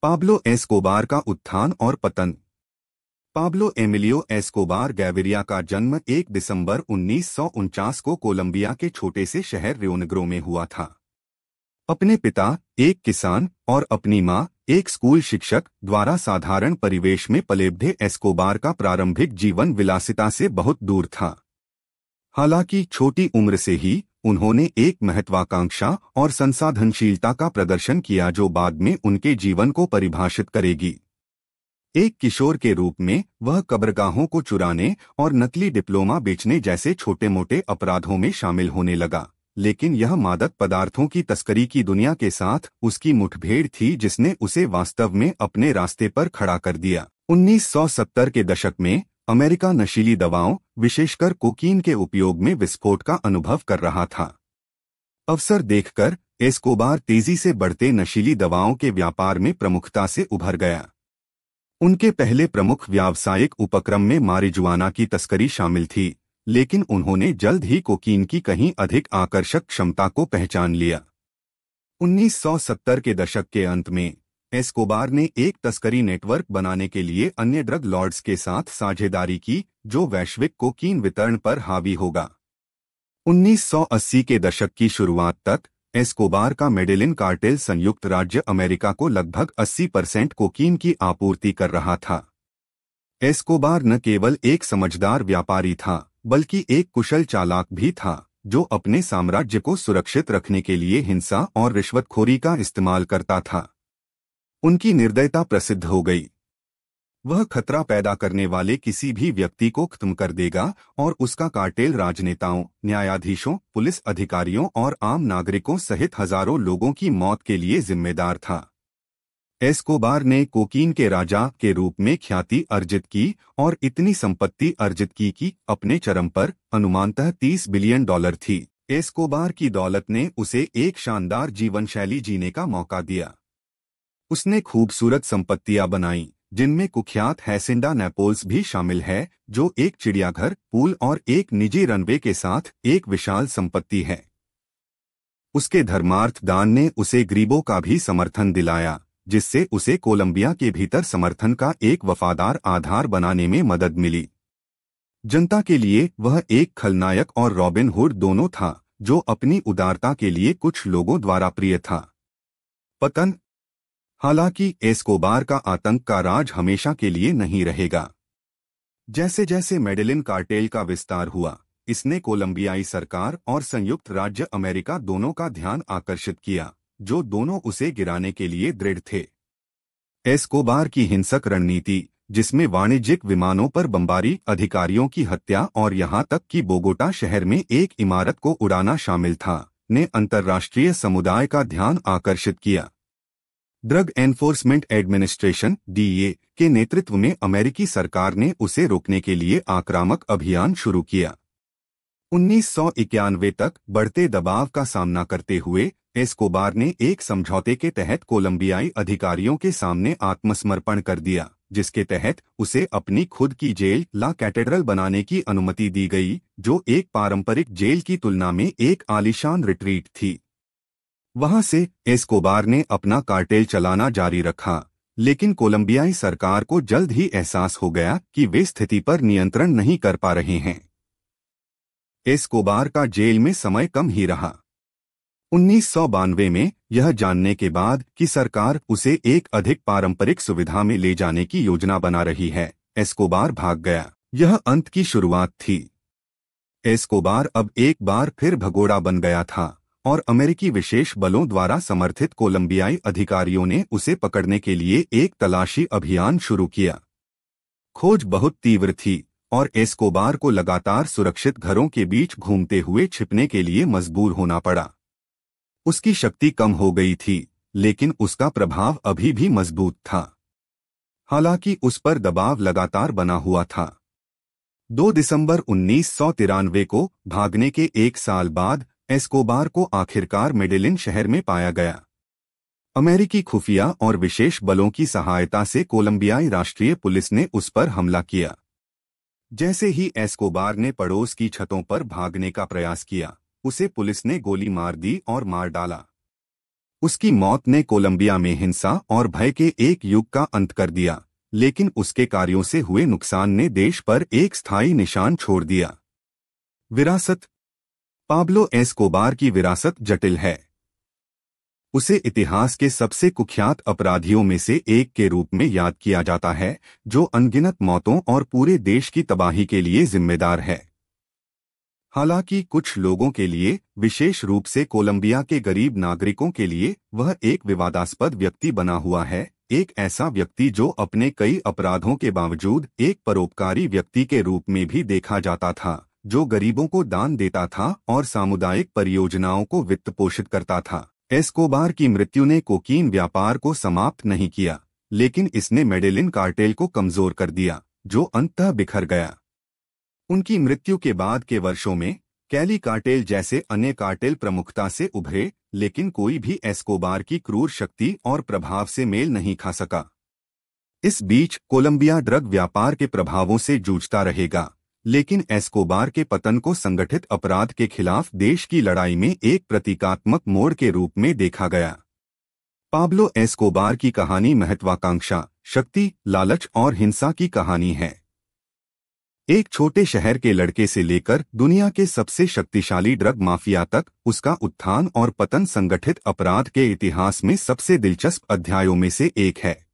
Pablo Escobar का उत्थान और पतन। पाब्लो एमिलियो एस्कोबार गैविरिया का जन्म 1 दिसंबर 1949 को कोलंबिया के छोटे से शहर रियोनेग्रो में हुआ था। अपने पिता, एक किसान, और अपनी मां, एक स्कूल शिक्षक, द्वारा साधारण परिवेश में पले बढ़े एस्कोबार का प्रारंभिक जीवन विलासिता से बहुत दूर था। हालांकि छोटी उम्र से ही उन्होंने एक महत्वाकांक्षा और संसाधनशीलता का प्रदर्शन किया जो बाद में उनके जीवन को परिभाषित करेगी। एक किशोर के रूप में वह कब्रगाहों को चुराने और नकली डिप्लोमा बेचने जैसे छोटे मोटे अपराधों में शामिल होने लगा, लेकिन यह मादक पदार्थों की तस्करी की दुनिया के साथ उसकी मुठभेड़ थी जिसने उसे वास्तव में अपने रास्ते पर खड़ा कर दिया। 1970 के दशक में अमेरिका नशीली दवाओं, विशेषकर कोकीन के उपयोग में विस्फोट का अनुभव कर रहा था। अवसर देखकर एस्कोबार तेजी से बढ़ते नशीली दवाओं के व्यापार में प्रमुखता से उभर गया। उनके पहले प्रमुख व्यावसायिक उपक्रम में मारिजुआना की तस्करी शामिल थी, लेकिन उन्होंने जल्द ही कोकीन की कहीं अधिक आकर्षक क्षमता को पहचान लिया। 1970 के दशक के अंत में एस्कोबार ने एक तस्करी नेटवर्क बनाने के लिए अन्य ड्रग लॉर्ड्स के साथ साझेदारी की जो वैश्विक कोकीन वितरण पर हावी होगा। 1980 के दशक की शुरुआत तक एस्कोबार का मेडेलिन कार्टेल संयुक्त राज्य अमेरिका को लगभग 80% कोकीन की आपूर्ति कर रहा था। एस्कोबार न केवल एक समझदार व्यापारी था, बल्कि एक कुशल चालाक भी था जो अपने साम्राज्य को सुरक्षित रखने के लिए हिंसा और रिश्वतखोरी का इस्तेमाल करता था। उनकी निर्दयता प्रसिद्ध हो गई। वह खतरा पैदा करने वाले किसी भी व्यक्ति को खत्म कर देगा और उसका कार्टेल राजनेताओं, न्यायाधीशों, पुलिस अधिकारियों और आम नागरिकों सहित हजारों लोगों की मौत के लिए जिम्मेदार था। एस्कोबार ने कोकीन के राजा के रूप में ख्याति अर्जित की और इतनी संपत्ति अर्जित की कि अपने चरम पर अनुमानतः $30 बिलियन थी। एस्कोबार की दौलत ने उसे एक शानदार जीवन शैली जीने का मौका दिया। उसने खूबसूरत संपत्तियां बनाई, जिनमें कुख्यात हैसिंडा नेपोल्स भी शामिल है, जो एक चिड़ियाघर, पूल और एक निजी रनवे के साथ एक विशाल संपत्ति है। उसके धर्मार्थ दान ने उसे गरीबों का भी समर्थन दिलाया, जिससे उसे कोलंबिया के भीतर समर्थन का एक वफादार आधार बनाने में मदद मिली। जनता के लिए वह एक खलनायक और रॉबिन हुड दोनों था, जो अपनी उदारता के लिए कुछ लोगों द्वारा प्रिय था। पतन। हालांकि एस्कोबार का आतंक का राज हमेशा के लिए नहीं रहेगा। जैसे जैसे मेडेलिन कार्टेल का विस्तार हुआ, इसने कोलंबियाई सरकार और संयुक्त राज्य अमेरिका दोनों का ध्यान आकर्षित किया, जो दोनों उसे गिराने के लिए दृढ़ थे। एस्कोबार की हिंसक रणनीति, जिसमें वाणिज्यिक विमानों पर बमबारी, अधिकारियों की हत्या और यहां तक कि बोगोटा शहर में एक इमारत को उड़ाना शामिल था, ने अंतर्राष्ट्रीय समुदाय का ध्यान आकर्षित किया। ड्रग एनफोर्समेंट एडमिनिस्ट्रेशन (DEA) के नेतृत्व में अमेरिकी सरकार ने उसे रोकने के लिए आक्रामक अभियान शुरू किया। 1991 तक बढ़ते दबाव का सामना करते हुए एस्कोबार ने एक समझौते के तहत कोलंबियाई अधिकारियों के सामने आत्मसमर्पण कर दिया, जिसके तहत उसे अपनी खुद की जेल ला कैथेड्रल बनाने की अनुमति दी गई, जो एक पारंपरिक जेल की तुलना में एक आलीशान रिट्रीट थी। वहां से एस्कोबार ने अपना कार्टेल चलाना जारी रखा, लेकिन कोलंबियाई सरकार को जल्द ही एहसास हो गया कि वे स्थिति पर नियंत्रण नहीं कर पा रहे हैं। एस्कोबार का जेल में समय कम ही रहा। 1992 में यह जानने के बाद कि सरकार उसे एक अधिक पारंपरिक सुविधा में ले जाने की योजना बना रही है, एस्कोबार भाग गया। यह अंत की शुरुआत थी। एस्कोबार अब एक बार फिर भगोड़ा बन गया था और अमेरिकी विशेष बलों द्वारा समर्थित कोलंबियाई अधिकारियों ने उसे पकड़ने के लिए एक तलाशी अभियान शुरू किया। खोज बहुत तीव्र थी और एस्कोबार को लगातार सुरक्षित घरों के बीच घूमते हुए छिपने के लिए मजबूर होना पड़ा। उसकी शक्ति कम हो गई थी, लेकिन उसका प्रभाव अभी भी मजबूत था। हालांकि उस पर दबाव लगातार बना हुआ था। 2 दिसंबर 1993 को भागने के एक साल बाद एस्कोबार को आखिरकार मेडेलिन शहर में पाया गया। अमेरिकी खुफिया और विशेष बलों की सहायता से कोलंबियाई राष्ट्रीय पुलिस ने उस पर हमला किया। जैसे ही एस्कोबार ने पड़ोस की छतों पर भागने का प्रयास किया, उसे पुलिस ने गोली मार दी और मार डाला। उसकी मौत ने कोलंबिया में हिंसा और भय के एक युग का अंत कर दिया, लेकिन उसके कार्यों से हुए नुकसान ने देश पर एक स्थायी निशान छोड़ दिया। विरासत। पाब्लो एस्कोबार की विरासत जटिल है। उसे इतिहास के सबसे कुख्यात अपराधियों में से एक के रूप में याद किया जाता है, जो अनगिनत मौतों और पूरे देश की तबाही के लिए जिम्मेदार है। हालांकि कुछ लोगों के लिए, विशेष रूप से कोलंबिया के गरीब नागरिकों के लिए, वह एक विवादास्पद व्यक्ति बना हुआ है, एक ऐसा व्यक्ति जो अपने कई अपराधों के बावजूद एक परोपकारी व्यक्ति के रूप में भी देखा जाता था, जो गरीबों को दान देता था और सामुदायिक परियोजनाओं को वित्त पोषित करता था। एस्कोबार की मृत्यु ने कोकीन व्यापार को समाप्त नहीं किया, लेकिन इसने मेडेलिन कार्टेल को कमजोर कर दिया, जो अंततः बिखर गया। उनकी मृत्यु के बाद के वर्षों में कैली कार्टेल जैसे अन्य कार्टेल प्रमुखता से उभरे, लेकिन कोई भी एस्कोबार की क्रूर शक्ति और प्रभाव से मेल नहीं खा सका। इस बीच कोलंबिया ड्रग व्यापार के प्रभावों से जूझता रहेगा, लेकिन एस्कोबार के पतन को संगठित अपराध के खिलाफ देश की लड़ाई में एक प्रतीकात्मक मोड़ के रूप में देखा गया। पाब्लो एस्कोबार की कहानी महत्वाकांक्षा, शक्ति, लालच और हिंसा की कहानी है। एक छोटे शहर के लड़के से लेकर दुनिया के सबसे शक्तिशाली ड्रग माफिया तक, उसका उत्थान और पतन संगठित अपराध के इतिहास में सबसे दिलचस्प अध्यायों में से एक है।